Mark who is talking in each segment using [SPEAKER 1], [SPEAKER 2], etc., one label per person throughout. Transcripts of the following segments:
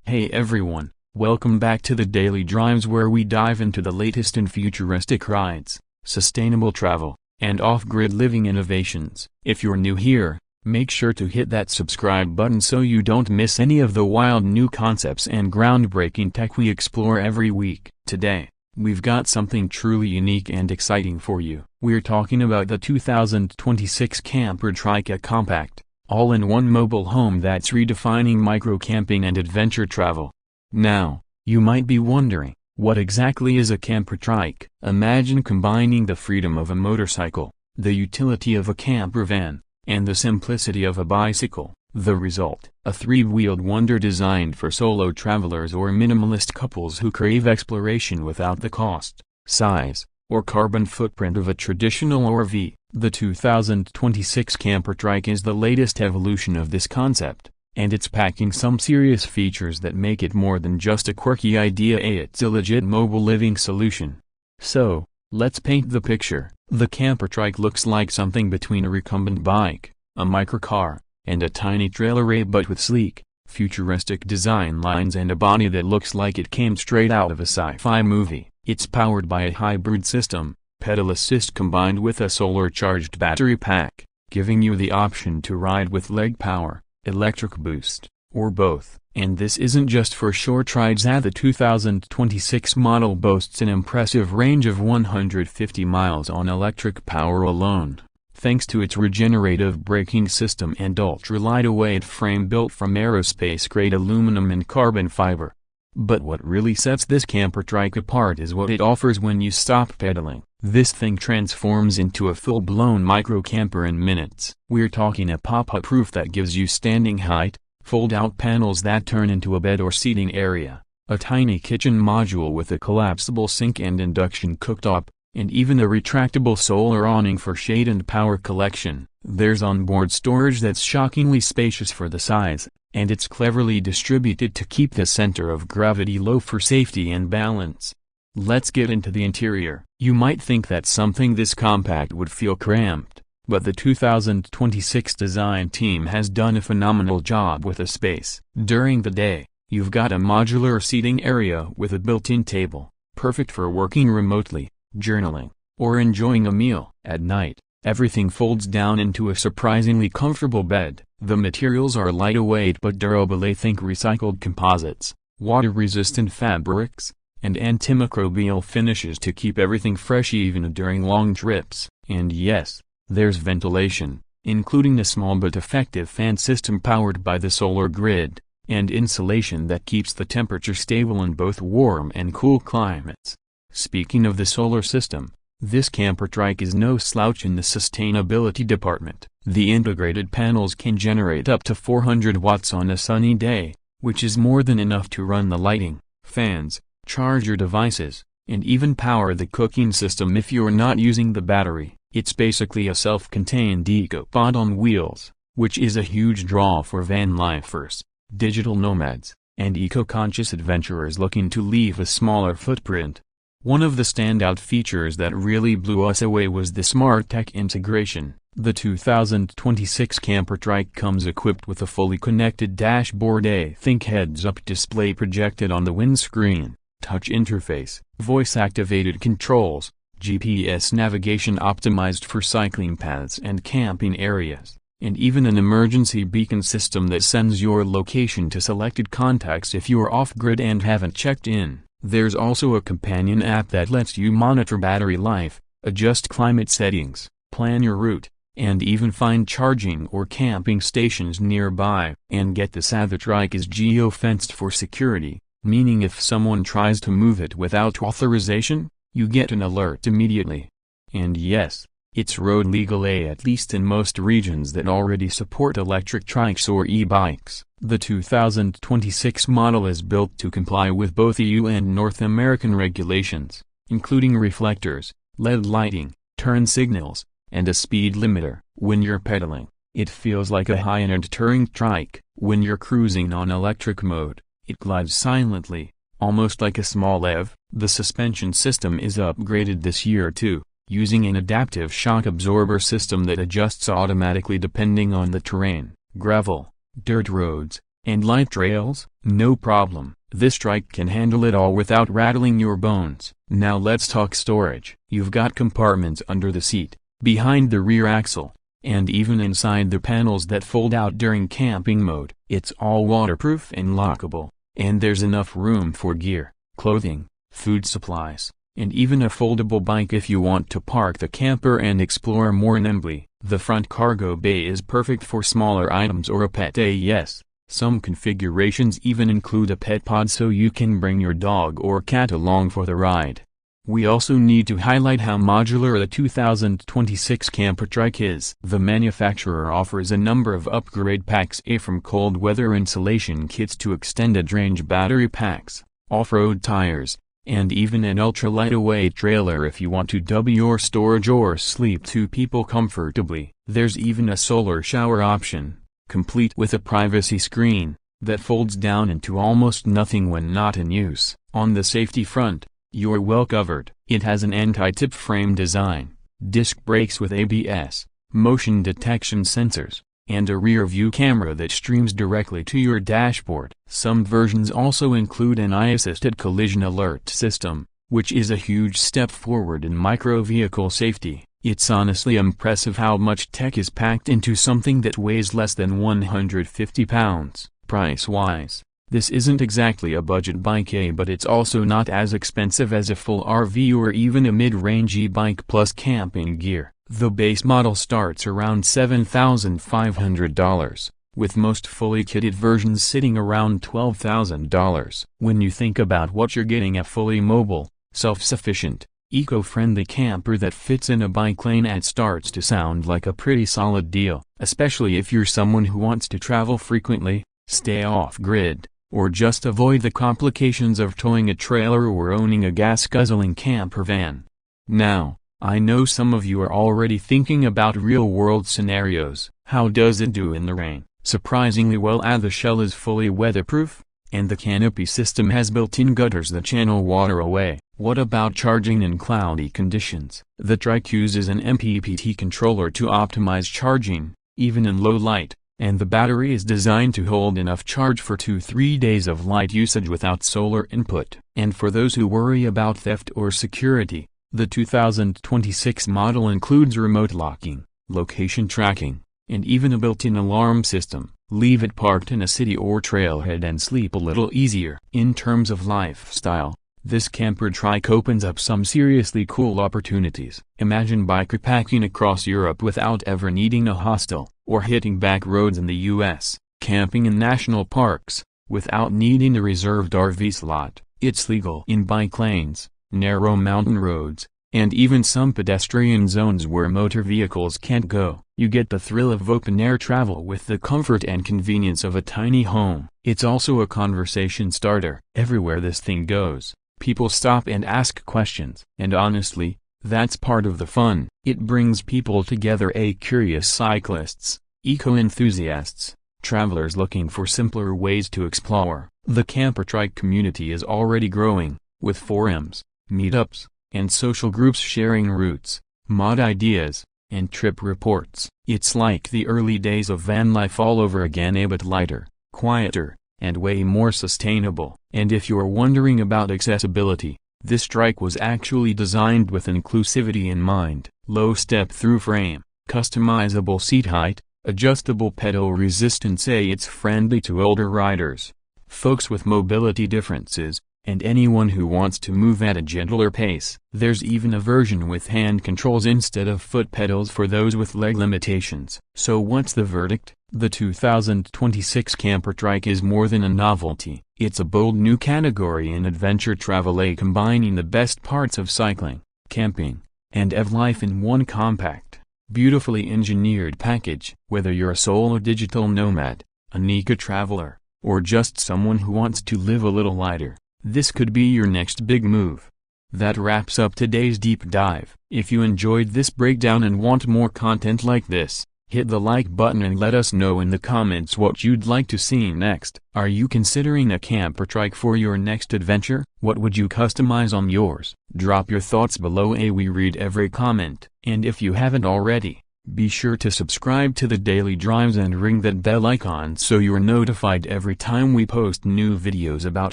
[SPEAKER 1] Hey everyone, welcome back to the Daily Drives where we dive into the latest in futuristic rides, sustainable travel, and off-grid living innovations. If you're new here, make sure to hit that subscribe button so you don't miss any of the wild new concepts and groundbreaking tech we explore every week. Today, we've got something truly unique and exciting for you. We're talking about the 2026 Camper Trike, a compact, all-in-one mobile home that's redefining micro-camping and adventure travel. Now, you might be wondering, what exactly is a camper trike? Imagine combining the freedom of a motorcycle, the utility of a camper van, and the simplicity of a bicycle. The result, a three-wheeled wonder designed for solo travelers or minimalist couples who crave exploration without the cost, size, or carbon footprint of a traditional RV. The 2026 Camper Trike is the latest evolution of this concept, and it's packing some serious features that make it more than just a quirky idea. It's a legit mobile living solution. So, let's paint the picture. The Camper Trike looks like something between a recumbent bike, a microcar, and a tiny trailer, but with sleek, futuristic design lines and a body that looks like it came straight out of a sci-fi movie. It's powered by a hybrid system, pedal assist combined with a solar-charged battery pack, giving you the option to ride with leg power, electric boost, or both. And this isn't just for short rides. The 2026 model boasts an impressive range of 150 miles on electric power alone, thanks to its regenerative braking system and ultra-lightweight frame built from aerospace-grade aluminum and carbon fiber. But what really sets this Camper Trike apart is what it offers when you stop pedaling. This thing transforms into a full-blown micro-camper in minutes. We're talking a pop-up roof that gives you standing height, fold-out panels that turn into a bed or seating area, a tiny kitchen module with a collapsible sink and induction cooktop, and even a retractable solar awning for shade and power collection. There's onboard storage that's shockingly spacious for the size, and it's cleverly distributed to keep the center of gravity low for safety and balance. Let's get into the interior. You might think that something this compact would feel cramped, but the 2026 design team has done a phenomenal job with the space. During the day, you've got a modular seating area with a built-in table, perfect for working remotely, journaling, or enjoying a meal. At night, everything folds down into a surprisingly comfortable bed. The materials are lightweight but durable. Think recycled composites, water-resistant fabrics, and antimicrobial finishes to keep everything fresh even during long trips. And yes, there's ventilation, including a small but effective fan system powered by the solar grid, and insulation that keeps the temperature stable in both warm and cool climates. Speaking of the solar system, this Camper Trike is no slouch in the sustainability department. The integrated panels can generate up to 400 watts on a sunny day, which is more than enough to run the lighting, fans, charge your devices, and even power the cooking system if you're not using the battery. It's basically a self-contained eco-pod on wheels, which is a huge draw for van lifers, digital nomads, and eco-conscious adventurers looking to leave a smaller footprint. One of the standout features that really blew us away was the smart tech integration. The 2026 Camper Trike comes equipped with a fully connected dashboard, think heads-up display projected on the windscreen, touch interface, voice-activated controls, GPS navigation optimized for cycling paths and camping areas, and even an emergency beacon system that sends your location to selected contacts if you're off-grid and haven't checked in. There's also a companion app that lets you monitor battery life, adjust climate settings, plan your route, and even find charging or camping stations nearby. And get this, the trike is geo-fenced for security, meaning if someone tries to move it without authorization, you get an alert immediately. And yes, it's road legal, at least in most regions that already support electric trikes or e-bikes. The 2026 model is built to comply with both EU and North American regulations, including reflectors, LED lighting, turn signals, and a speed limiter. When you're pedaling, it feels like a high-end touring trike. When you're cruising on electric mode, it glides silently, almost like a small EV. The suspension system is upgraded this year too, using an adaptive shock absorber system that adjusts automatically depending on the terrain. Gravel, dirt roads, And light trails? No problem. This trike can handle it all without rattling your bones. Now let's talk storage. You've got compartments under the seat, behind the rear axle, and even inside the panels that fold out during camping mode. It's all waterproof and lockable, and there's enough room for gear, clothing, food supplies, and even a foldable bike if you want to park the camper and explore more nimbly. The front cargo bay is perfect for smaller items or a pet. Yes, some configurations even include a pet pod so you can bring your dog or cat along for the ride. We also need to highlight how modular the 2026 Camper Trike is. The manufacturer offers a number of upgrade packs, from cold weather insulation kits to extended range battery packs, off-road tires, and even an ultra-lightweight trailer if you want to double your storage or sleep 2 people comfortably. There's even a solar shower option, complete with a privacy screen, that folds down into almost nothing when not in use. On the safety front, you're well covered. It has an anti-tip frame design, disc brakes with ABS, motion detection sensors, and a rear-view camera that streams directly to your dashboard. Some versions also include an eye-assisted collision alert system, which is a huge step forward in micro-vehicle safety. It's honestly impressive how much tech is packed into something that weighs less than 150 pounds. Price-wise, this isn't exactly a budget bike, but it's also not as expensive as a full RV or even a mid-range e-bike plus camping gear. The base model starts around $7,500, with most fully kitted versions sitting around $12,000. When you think about what you're getting, a fully mobile, self-sufficient, eco-friendly camper that fits in a bike lane, it starts to sound like a pretty solid deal, especially if you're someone who wants to travel frequently, stay off-grid, or just avoid the complications of towing a trailer or owning a gas-guzzling camper van. Now, I know some of you are already thinking about real-world scenarios. How does it do in the rain? Surprisingly well. The shell is fully weatherproof, and the canopy system has built-in gutters that channel water away. What about charging in cloudy conditions? The Trike uses an MPPT controller to optimize charging, even in low light, and the battery is designed to hold enough charge for 2-3 days of light usage without solar input. And for those who worry about theft or security, the 2026 model includes remote locking, location tracking, and even a built-in alarm system. Leave it parked in a city or trailhead and sleep a little easier. In terms of lifestyle, this Camper Trike opens up some seriously cool opportunities. Imagine bikepacking across Europe without ever needing a hostel, or hitting back roads in the US, camping in national parks, without needing a reserved RV slot. It's legal in bike lanes, narrow mountain roads, and even some pedestrian zones where motor vehicles can't go. You get the thrill of open-air travel with the comfort and convenience of a tiny home. It's also a conversation starter. Everywhere this thing goes, people stop and ask questions. And honestly, that's part of the fun. It brings people together, curious cyclists, eco-enthusiasts, travelers looking for simpler ways to explore. The Camper Trike community is already growing, with forums, meetups, and social groups sharing routes, mod ideas, and trip reports. It's like the early days of van life all over again, but lighter, quieter, and way more sustainable. And if you're wondering about accessibility, this Trike was actually designed with inclusivity in mind. Low step-through frame, customizable seat height, adjustable pedal resistance. It's friendly to older riders, folks with mobility differences, and anyone who wants to move at a gentler pace. There's even a version with hand controls instead of foot pedals for those with leg limitations. So what's the verdict? The 2026 Camper Trike is more than a novelty. It's a bold new category in adventure travel, combining the best parts of cycling, camping, and EV life in one compact, beautifully engineered package. Whether you're a solo digital nomad, an eco-traveler, or just someone who wants to live a little lighter, this could be your next big move. That wraps up today's deep dive. If you enjoyed this breakdown and want more content like this, hit the like button and let us know in the comments what you'd like to see next. Are you considering a Camper Trike for your next adventure? What would you customize on yours? Drop your thoughts below. We read every comment. And if you haven't already, Be sure to subscribe to the Daily Drives and ring that bell icon so you're notified every time we post new videos about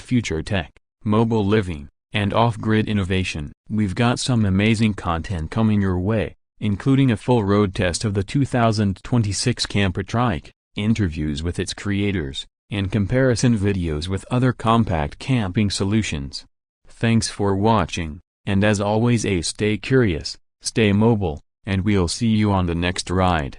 [SPEAKER 1] future tech, mobile living, and off-grid innovation. We've got some amazing content coming your way, including a full road test of the 2026 Camper Trike, interviews with its creators, and comparison videos with other compact camping solutions. Thanks for watching, and as always stay curious, stay mobile, and we'll see you on the next ride.